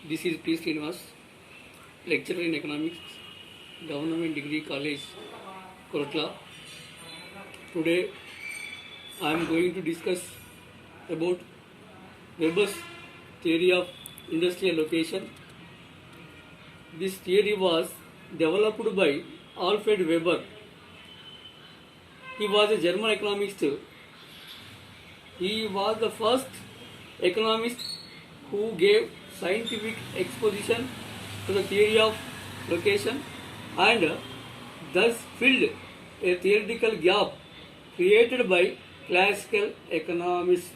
This is P. Srinivas, lecturer in economics, Government Degree College, Koratla. Today I am going to discuss about Weber's theory of industrial location. This theory was developed by Alfred Weber. He was a German economist. He was the first economist who gave scientific exposition to the theory of location and thus filled a theoretical gap created by classical economists.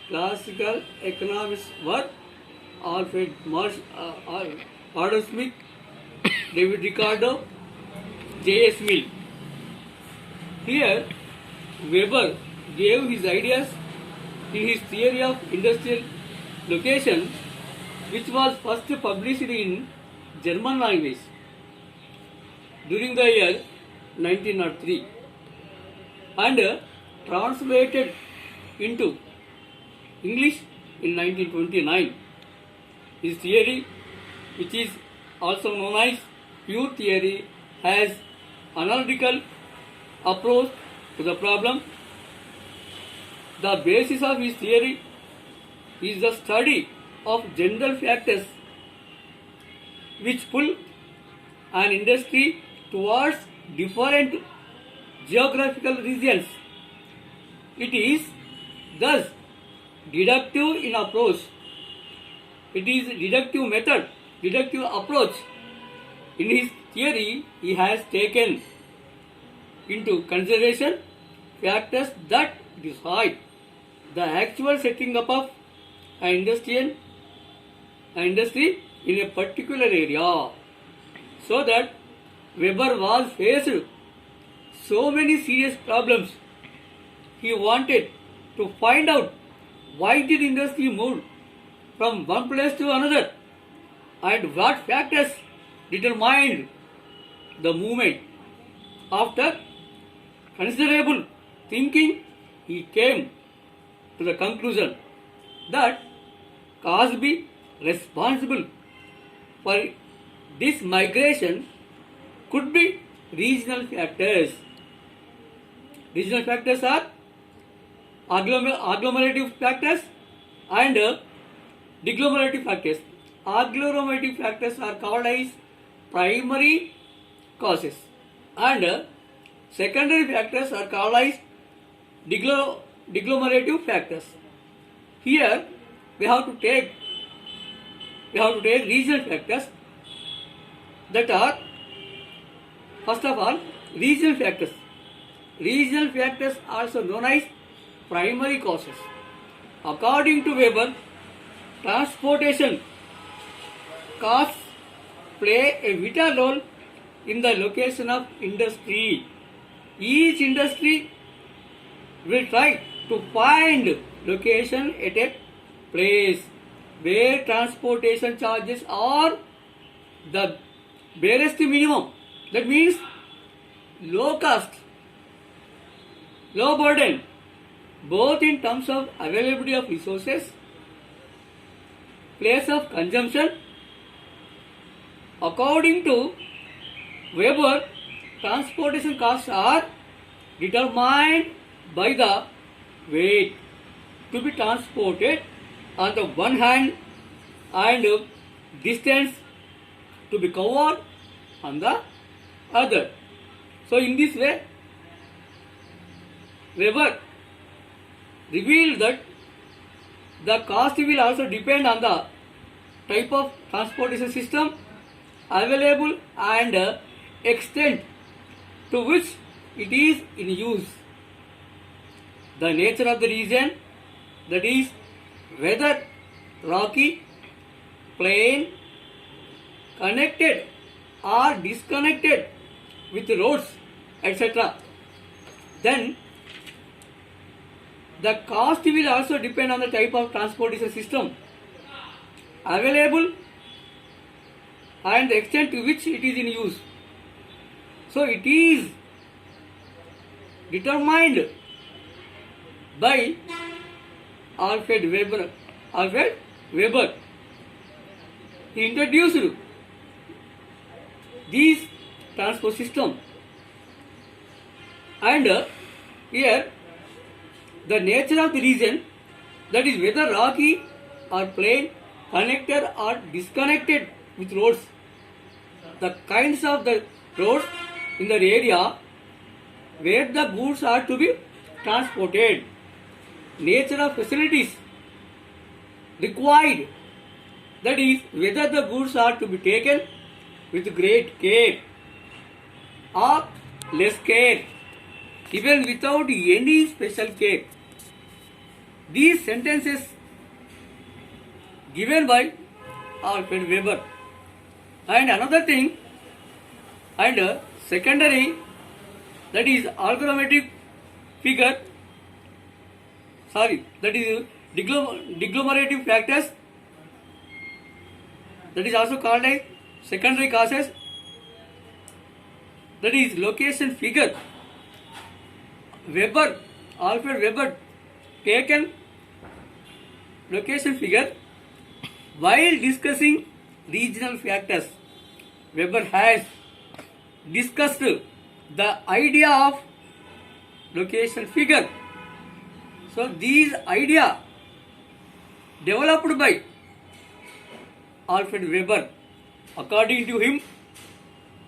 Classical economists were Alfred Adam Smith, David Ricardo, J.S. Mill. Here, Weber gave his ideas in his theory of industrial location, which was first published in German language during the year 1903 and translated into English in 1929. His theory, which is also known as pure theory, has analytical approach to the problem. The basis of his theory is the study of general factors which pull an industry towards different geographical regions. It is thus deductive in approach. It is deductive method, deductive approach. In his theory, he has taken into consideration factors that decide the actual setting up of an industry in a particular area, so that Weber was faced so many serious problems. He wanted to find out why did industry move from one place to another and what factors determined the movement. After considerable thinking, he came to the conclusion that cause be responsible for this migration could be regional factors. Regional factors are agglomerative factors and deglomerative factors. Agglomerative factors are called as primary causes and secondary factors are called as deglomerative factors. Here we have to take regional factors, that are, first of all, regional factors. Regional factors also known as primary causes. According to Weber, transportation costs play a vital role in the location of industry. Each industry will try to find location at a place where transportation charges are the barest minimum. That means low cost, low burden, both in terms of availability of resources, place of consumption. According to Weber, transportation costs are determined by the weight to be transported on the one hand and distance to be covered on the other. So in this way, Weber revealed that the cost will also depend on the type of transportation system available and extent to which it is in use. The nature of the region, that is, whether rocky, plain, connected or disconnected with roads, etc. Then the cost will also depend on the type of transportation system available and the extent to which it is in use. So it is determined by Alfred Weber. he introduced these transport system. And here the nature of the region, that is whether rocky or plain, connected or disconnected with roads, the kinds of the roads in the area where the goods are to be transported, nature of facilities required, that is whether the goods are to be taken with great care or less care, even without any special care. These sentences given by Alfred Weber. And another thing, and secondary, that is algorithmic figure, that is deglomerative factors, that is also called as secondary causes, that is location figure. Alfred Weber taken location figure while discussing regional factors. Weber has discussed the idea of location figure. So these idea developed by Alfred Weber. According to him,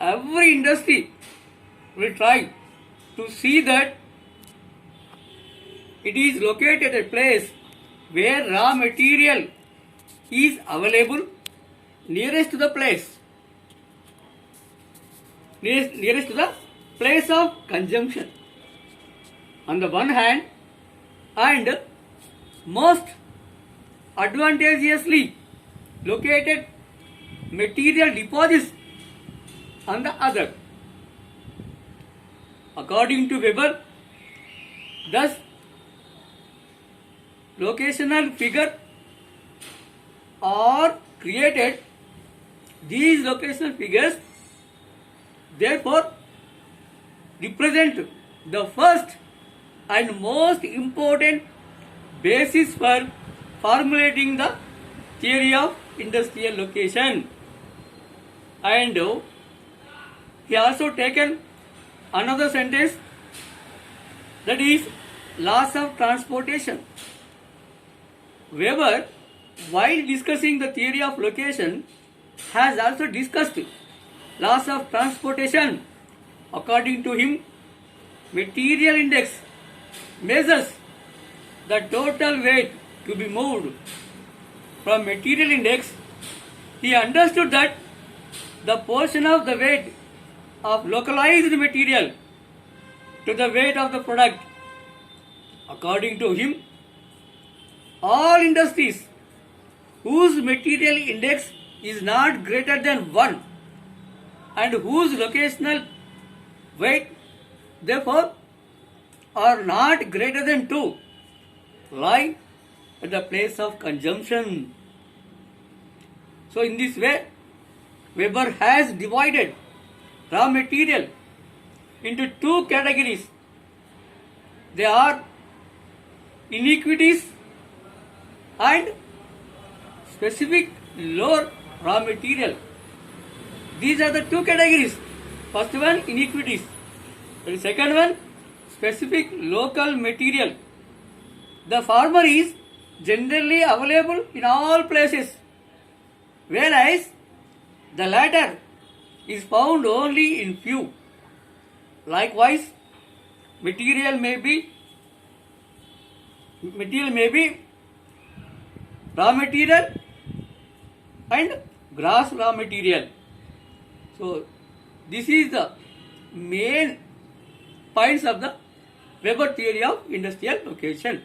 every industry will try to see that it is located at a place where raw material is available nearest to the place, nearest to the place of consumption on the one hand, and most advantageously located material deposits on the other. According to Weber, thus locational figure are created. These locational figures therefore represent the first and most important basis for formulating the theory of industrial location. And he also taken another sentence, that is laws of transportation. Weber, while discussing the theory of location, has also discussed laws of transportation. According to him, material index measures the total weight to be moved. From material index, he understood that the portion of the weight of localized material to the weight of the product. According to him, all industries whose material index is not greater than 1 and whose locational weight therefore are not greater than 2 lie at the place of consumption. So in this way, Weber has divided raw material into two categories. They are inequities and specific low raw material. These are the two categories. First one, inequities. The second one, specific local material. The former is generally available in all places, whereas the latter is found only in few. Likewise, material may be raw material and gross raw material. So this is the main points of the Weber theory of industrial location.